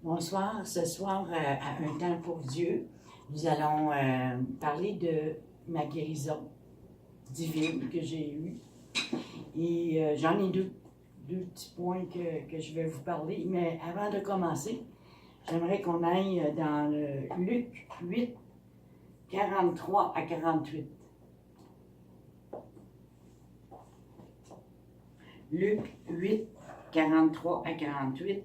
Bonsoir. Ce soir, à Un temps pour Dieu, nous allons parler de ma guérison divine que j'ai eue. Et j'en ai deux petits points que je vais vous parler. Mais avant de commencer, j'aimerais qu'on aille dans le Luc 8, 43 à 48. Luc 8, 43 à 48.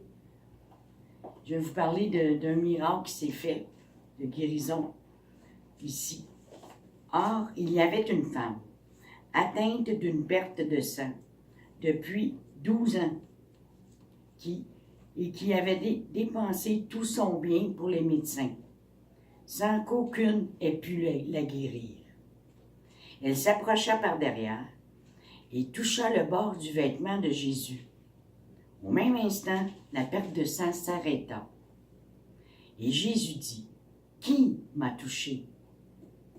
Je vais vous parler d'un miracle qui s'est fait, de guérison, ici. Or, il y avait une femme, atteinte d'une perte de sang, depuis 12 ans, qui avait dépensé tout son bien pour les médecins, sans qu'aucune ait pu la guérir. Elle s'approcha par derrière et toucha le bord du vêtement de Jésus. Au même instant, la perte de sang s'arrêta. Et Jésus dit, « Qui m'a touché? »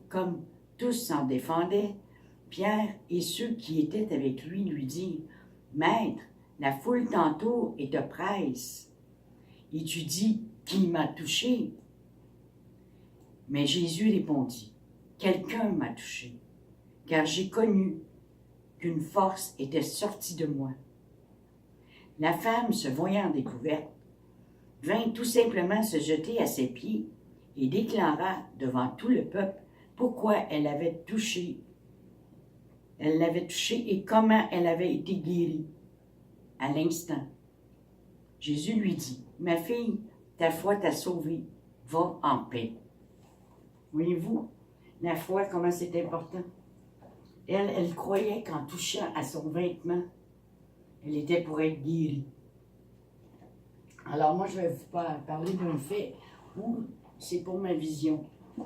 Comme tous s'en défendaient, Pierre et ceux qui étaient avec lui dirent, « Maître, la foule t'entoure et te presse. Et tu dis, « Qui m'a touché? » Mais Jésus répondit, « Quelqu'un m'a touché, car j'ai connu qu'une force était sortie de moi. » La femme, se voyant découverte, vint tout simplement se jeter à ses pieds et déclara devant tout le peuple pourquoi elle l'avait touché et comment elle avait été guérie. À l'instant, Jésus lui dit, « Ma fille, ta foi t'a sauvée, va en paix. » Voyez-vous, la foi, comment c'est important. Elle croyait qu'en touchant à son vêtement, elle était pour être guérie. Alors moi, je vais vous parler d'un fait où c'est pour ma vision. À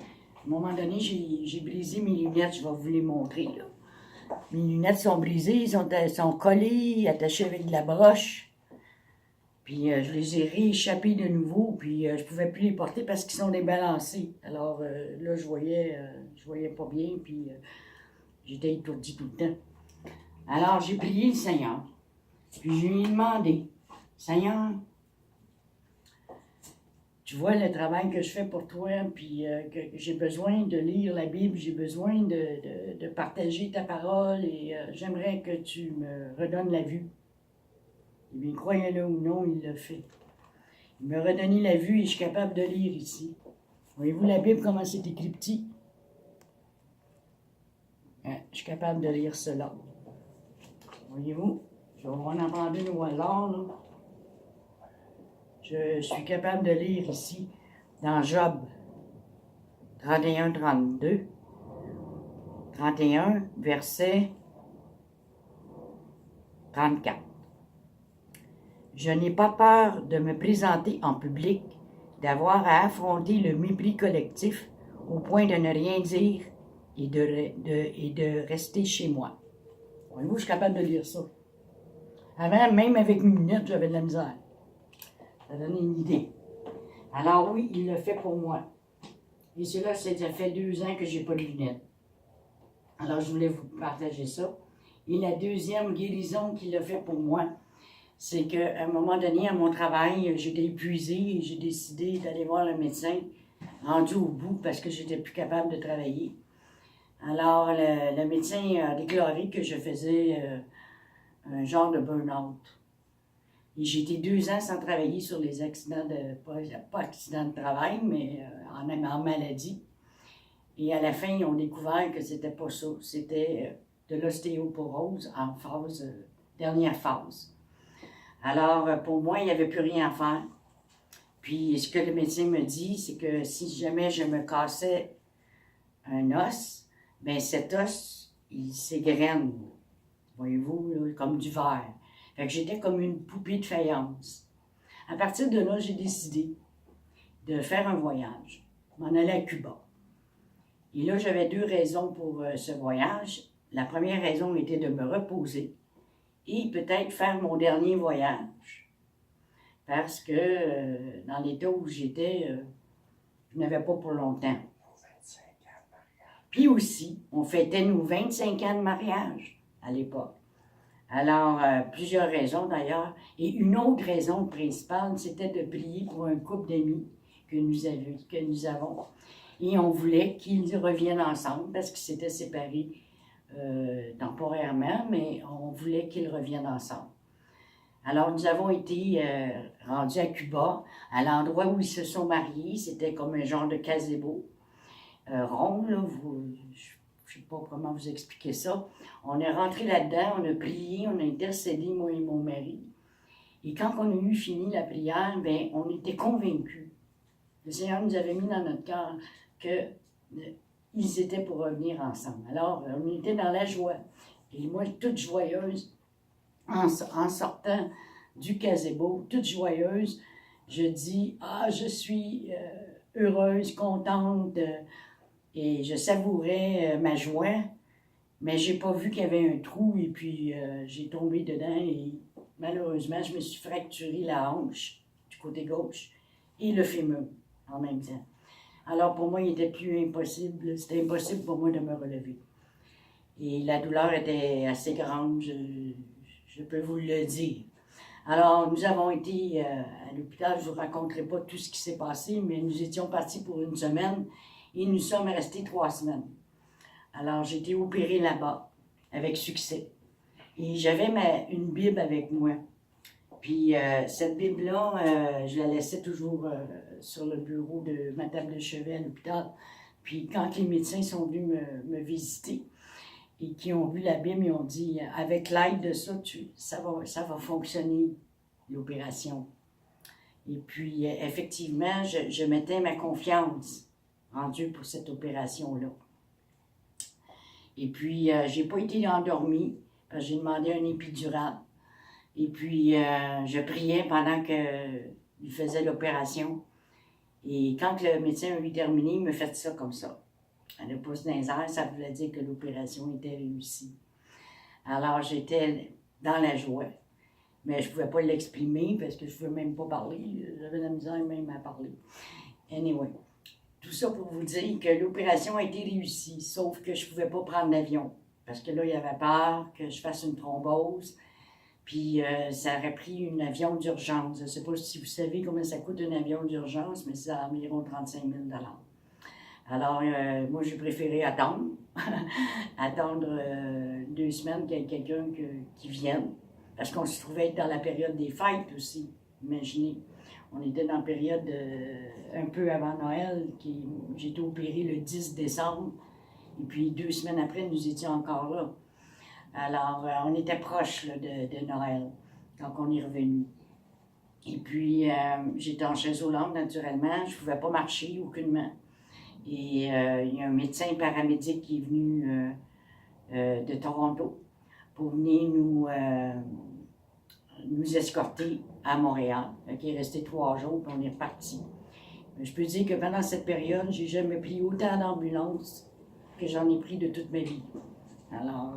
un moment donné, j'ai brisé mes lunettes, je vais vous les montrer. Là. Mes lunettes sont brisées, sont collées, attachées avec de la broche. Puis je les ai rééchappées de nouveau, puis je ne pouvais plus les porter parce qu'ils sont débalancés. Alors là, je voyais pas bien, puis j'étais étourdie tout le temps. Alors j'ai prié le Seigneur, puis je lui ai demandé, « Seigneur, tu vois le travail que je fais pour toi, puis que j'ai besoin de lire la Bible, j'ai besoin de partager ta parole et j'aimerais que tu me redonnes la vue. » Eh bien, croyez-le ou non, il l'a fait. Il m'a redonné la vue et je suis capable de lire ici. Voyez-vous la Bible, comment c'est écrit petit? Hein, je suis capable de lire cela. Voyez-vous? Je vais en prendre une au hasard, là. Je suis capable de lire ici, dans Job 31-32, 31, verset 34. Je n'ai pas peur de me présenter en public, d'avoir à affronter le mépris collectif au point de ne rien dire et de rester chez moi. Voyez-vous, je suis capable de lire ça. Avant, même avec mes lunettes, j'avais de la misère. Ça donne une idée. Alors oui, il l'a fait pour moi. Et cela, ça fait 2 ans que je n'ai pas de lunettes. Alors je voulais vous partager ça. Et la deuxième guérison qu'il a fait pour moi, c'est qu'à un moment donné, à mon travail, j'étais épuisée et j'ai décidé d'aller voir le médecin, rendu au bout parce que j'étais plus capable de travailler. Alors le médecin a déclaré que je faisais un genre de burn-out. Et j'ai été 2 ans sans travailler sur les accidents pas accidents de travail, mais en maladie. Et à la fin, ils ont découvert que c'était pas ça. C'était de l'ostéoporose en dernière phase. Alors, pour moi, il n'y avait plus rien à faire. Puis, ce que le médecin me dit, c'est que si jamais je me cassais un os, bien cet os, il s'égrène. Voyez-vous, là, comme du verre. Fait que j'étais comme une poupée de faïence. À partir de là, j'ai décidé de faire un voyage. Je m'en allais à Cuba. Et là, j'avais 2 raisons pour ce voyage. La première raison était de me reposer et peut-être faire mon dernier voyage. Parce que dans l'état où j'étais, je n'avais pas pour longtemps. Puis aussi, on fêtait nos 25 ans de mariage à l'époque. Alors, plusieurs raisons d'ailleurs. Et une autre raison principale, c'était de prier pour un couple d'amis que nous avons. Et on voulait qu'ils reviennent ensemble parce qu'ils s'étaient séparés temporairement, mais on voulait qu'ils reviennent ensemble. Alors, nous avons été rendus à Cuba, à l'endroit où ils se sont mariés. C'était comme un genre de gazebo rond, là, je ne sais pas comment vous expliquer ça. On est rentré là-dedans, on a prié, on a intercédé, moi et mon mari. Et quand on a eu fini la prière, bien, on était convaincus. Le Seigneur nous avait mis dans notre cœur qu'ils étaient pour revenir ensemble. Alors, on était dans la joie. Et moi, toute joyeuse, en sortant du gazebo, toute joyeuse, je dis, je suis heureuse, contente, et je savourais ma joie, mais j'ai pas vu qu'il y avait un trou, et puis j'ai tombé dedans, et malheureusement, je me suis fracturé la hanche du côté gauche et le fémur en même temps. Alors pour moi, il était plus impossible, c'était impossible pour moi de me relever. Et la douleur était assez grande, je peux vous le dire. Alors, nous avons été à l'hôpital, je ne vous raconterai pas tout ce qui s'est passé, mais nous étions partis pour une semaine et nous sommes restés 3 semaines. Alors, j'ai été opérée là-bas avec succès. Et j'avais une Bible avec moi. Puis, cette Bible-là, je la laissais toujours sur le bureau de ma table de chevet à l'hôpital. Puis, quand les médecins sont venus me visiter, et qui ont vu la Bible, ils ont dit, avec l'aide de ça, ça va fonctionner, l'opération. Et puis, effectivement, je mettais ma confiance en Dieu pour cette opération-là. Et puis, j'ai pas été endormie, parce que j'ai demandé un épidural. Et puis, je priais pendant qu'il faisait l'opération. Et quand le médecin a eu terminé, il me fait ça comme ça. Le pouce dans les airs, ça voulait dire que l'opération était réussie. Alors, j'étais dans la joie. Mais je ne pouvais pas l'exprimer parce que je ne pouvais même pas parler. J'avais de la misère même à parler. Anyway, tout ça pour vous dire que l'opération a été réussie, sauf que je ne pouvais pas prendre l'avion. Parce que là, il y avait peur que je fasse une thrombose. Puis, ça aurait pris un avion d'urgence. Je ne sais pas si vous savez combien ça coûte un avion d'urgence, mais c'est environ 35 000 $. Alors, moi, j'ai préféré attendre, attendre 2 semaines qu'il y ait quelqu'un qui vienne, parce qu'on se trouvait être dans la période des fêtes aussi, imaginez. On était dans la période un peu avant Noël, j'ai été opérée le 10 décembre, et puis 2 semaines après, nous étions encore là. Alors, on était proche là, de Noël, quand on est revenu. Et puis, j'étais en chaise roulante, naturellement, je ne pouvais pas marcher aucunement. Et il y a un médecin paramédic qui est venu de Toronto pour venir nous escorter à Montréal. Il est resté 3 jours, puis on est reparti. Je peux dire que pendant cette période, j'ai jamais pris autant d'ambulances que j'en ai pris de toute ma vie. Alors,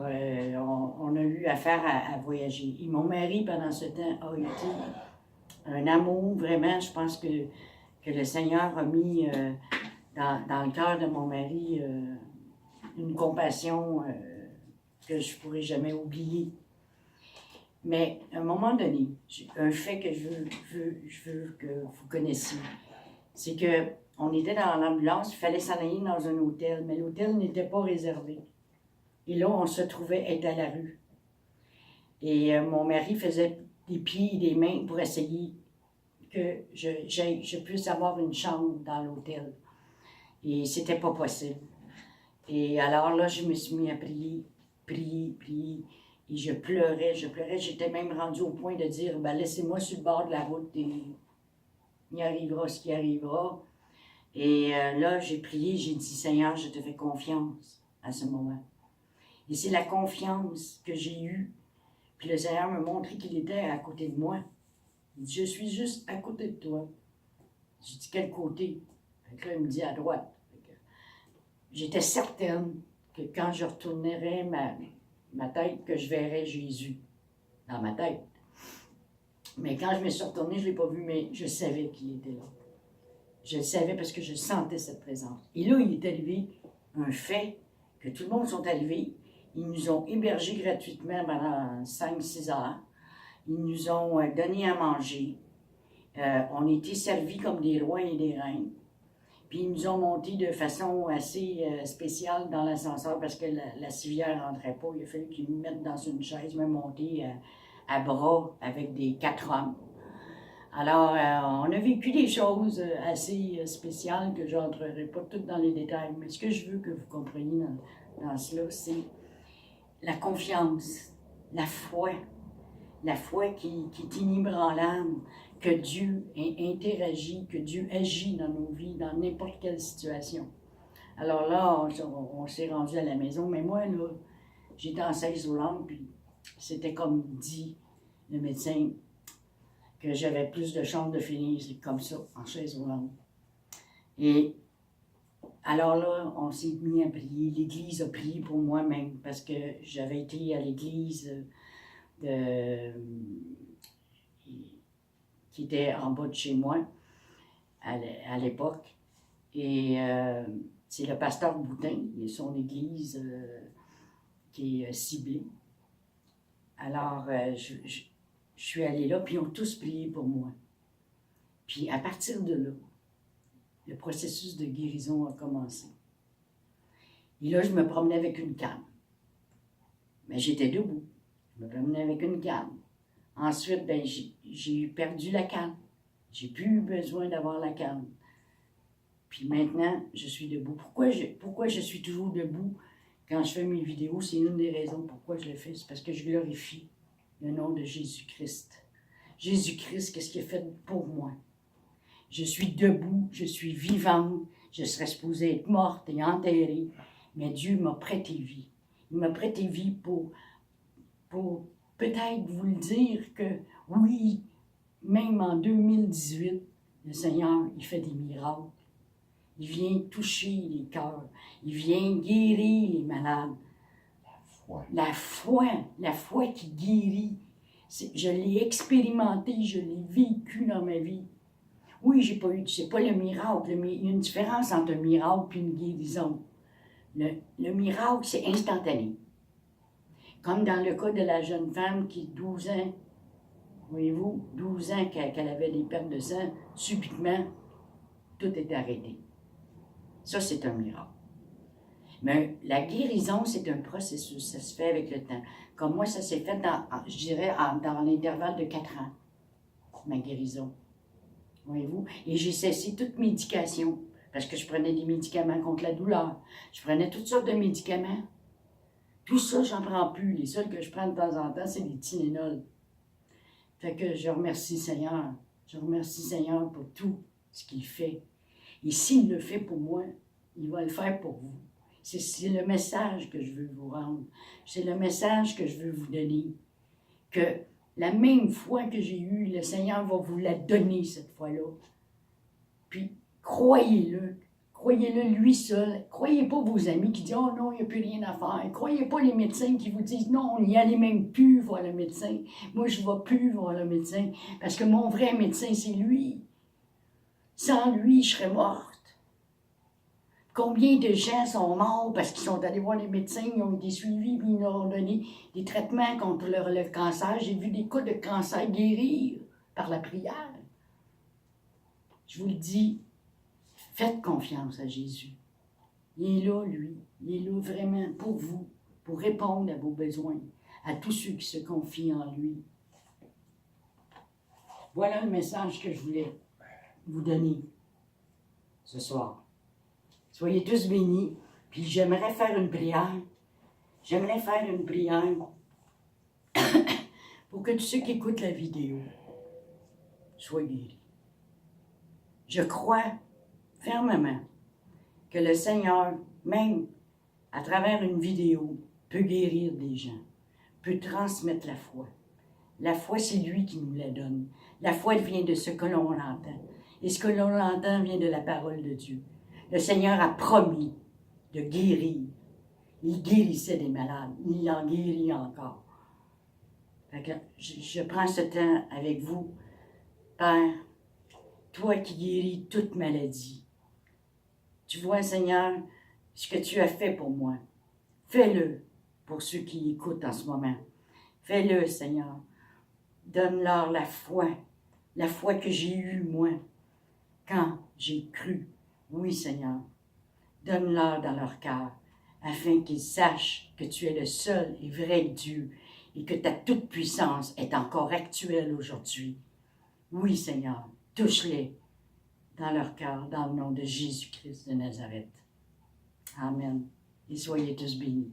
on a eu affaire à voyager. Et mon mari, pendant ce temps, a été un amour, vraiment. Je pense que le Seigneur a mis dans le cœur de mon mari une compassion que je ne pourrai jamais oublier. Mais à un moment donné, un fait que je veux que vous connaissiez, c'est qu'on était dans l'ambulance, il fallait s'en aller dans un hôtel, mais l'hôtel n'était pas réservé. Et là, on se trouvait être à la rue. Et mon mari faisait des pieds et des mains pour essayer que je puisse avoir une chambre dans l'hôtel. Et c'était pas possible. Et alors là, je me suis mis à prier. Et je pleurais. J'étais même rendue au point de dire, laissez-moi sur le bord de la route et il arrivera ce qui arrivera. Et là, j'ai prié, j'ai dit, Seigneur, je te fais confiance à ce moment. Et c'est la confiance que j'ai eue. Puis le Seigneur m'a montré qu'il était à côté de moi. Il dit, je suis juste à côté de toi. J'ai dit, quel côté? Là, il me dit, à droite. J'étais certaine que quand je retournerais ma tête, que je verrais Jésus dans ma tête. Mais quand je me suis retournée, je ne l'ai pas vu, mais je savais qu'il était là. Je le savais parce que je sentais cette présence. Et là, il est arrivé un fait que tout le monde sont arrivés Ils nous ont hébergés gratuitement pendant 5-6 heures. Ils nous ont donné à manger. On était servis comme des rois et des reines. Puis ils nous ont montés de façon assez spéciale dans l'ascenseur parce que la civière ne rentrait pas. Il a fallu qu'ils nous mettent dans une chaise, me monter à bras avec des 4 hommes. Alors, on a vécu des choses assez spéciales que je n'entrerai pas toutes dans les détails. Mais ce que je veux que vous compreniez dans cela, c'est la confiance, la foi qui est inébranlable, que Dieu interagit, que Dieu agit dans nos vies, dans n'importe quelle situation. Alors là, on s'est rendu à la maison, mais moi, là, j'étais en chaise roulante, puis c'était comme dit le médecin, que j'avais plus de chances de finir comme ça, en chaise roulante. Et alors là, on s'est mis à prier. L'Église a prié pour moi-même, parce que j'avais été à l'Église qui était en bas de chez moi à l'époque. Et c'est le pasteur Boutin, il a son église qui est ciblée. Alors, je suis allée là, puis ils ont tous prié pour moi. Puis à partir de là, le processus de guérison a commencé. Et là, je me promenais avec une canne. Mais j'étais debout. Je me promenais avec une canne. Ensuite, ben, j'ai perdu la canne. J'ai plus eu besoin d'avoir la canne. Puis maintenant, je suis debout. Pourquoi je suis toujours debout quand je fais mes vidéos? C'est une des raisons pourquoi je le fais. C'est parce que je glorifie le nom de Jésus-Christ. Jésus-Christ, qu'est-ce qu'il a fait pour moi? Je suis debout, je suis vivante, je serais supposée être morte et enterrée, mais Dieu m'a prêté vie. Il m'a prêté vie pour peut-être vous le dire que oui, même en 2018, le Seigneur, il fait des miracles. Il vient toucher les cœurs. Il vient guérir les malades. La foi qui guérit. Je l'ai expérimenté, je l'ai vécu dans ma vie. Oui, c'est pas le miracle. Il y a une différence entre un miracle et une guérison. Le miracle, c'est instantané. Comme dans le cas de la jeune femme qui, 12 ans, voyez-vous, 12 ans qu'elle avait des pertes de sang, subitement, tout est arrêté. Ça, c'est un miracle. Mais la guérison, c'est un processus, ça se fait avec le temps. Comme moi, ça s'est fait, je dirais, dans l'intervalle de 4 ans, ma guérison. Voyez-vous? Et j'ai cessé toute médication, parce que je prenais des médicaments contre la douleur. Je prenais toutes sortes de médicaments. Tout ça, j'en prends plus. Les seuls que je prends de temps en temps, c'est des Tylenol. Fait que je remercie le Seigneur. Je remercie le Seigneur pour tout ce qu'il fait. Et s'il le fait pour moi, il va le faire pour vous. C'est le message que je veux vous rendre. C'est le message que je veux vous donner. Que la même foi que j'ai eue, le Seigneur va vous la donner cette fois-là. Puis, croyez-le. Croyez-le lui seul. Croyez pas vos amis qui disent « Oh non, il n'y a plus rien à faire ». Croyez pas les médecins qui vous disent « Non, on n'y allait même plus voir le médecin. Moi, je ne vais plus voir le médecin. Parce que mon vrai médecin, c'est lui. Sans lui, je serais morte. » Combien de gens sont morts parce qu'ils sont allés voir les médecins, ils ont été suivis, puis ils leur ont donné des traitements contre le cancer. J'ai vu des cas de cancer guérir par la prière. Je vous le dis, faites confiance à Jésus. Il est là, lui. Il est là vraiment pour vous, pour répondre à vos besoins, à tous ceux qui se confient en lui. Voilà le message que je voulais vous donner ce soir. Soyez tous bénis, puis j'aimerais faire une prière. J'aimerais faire une prière pour que tous ceux qui écoutent la vidéo soient guéris. Je crois fermement que le Seigneur, même à travers une vidéo, peut guérir des gens, peut transmettre la foi. La foi, c'est lui qui nous la donne. La foi, elle vient de ce que l'on entend. Et ce que l'on entend vient de la parole de Dieu. Le Seigneur a promis de guérir. Il guérissait des malades. Il en guérit encore. Fait que je prends ce temps avec vous. Père, toi qui guéris toute maladie. Tu vois, Seigneur, ce que tu as fait pour moi. Fais-le pour ceux qui écoutent en ce moment. Fais-le, Seigneur. Donne-leur la foi que j'ai eue, moi, quand j'ai cru. Oui, Seigneur. Donne-leur dans leur cœur, afin qu'ils sachent que tu es le seul et vrai Dieu et que ta toute-puissance est encore actuelle aujourd'hui. Oui, Seigneur, touche-les dans leur cœur, dans le nom de Jésus-Christ de Nazareth. Amen. Et soyez tous bénis.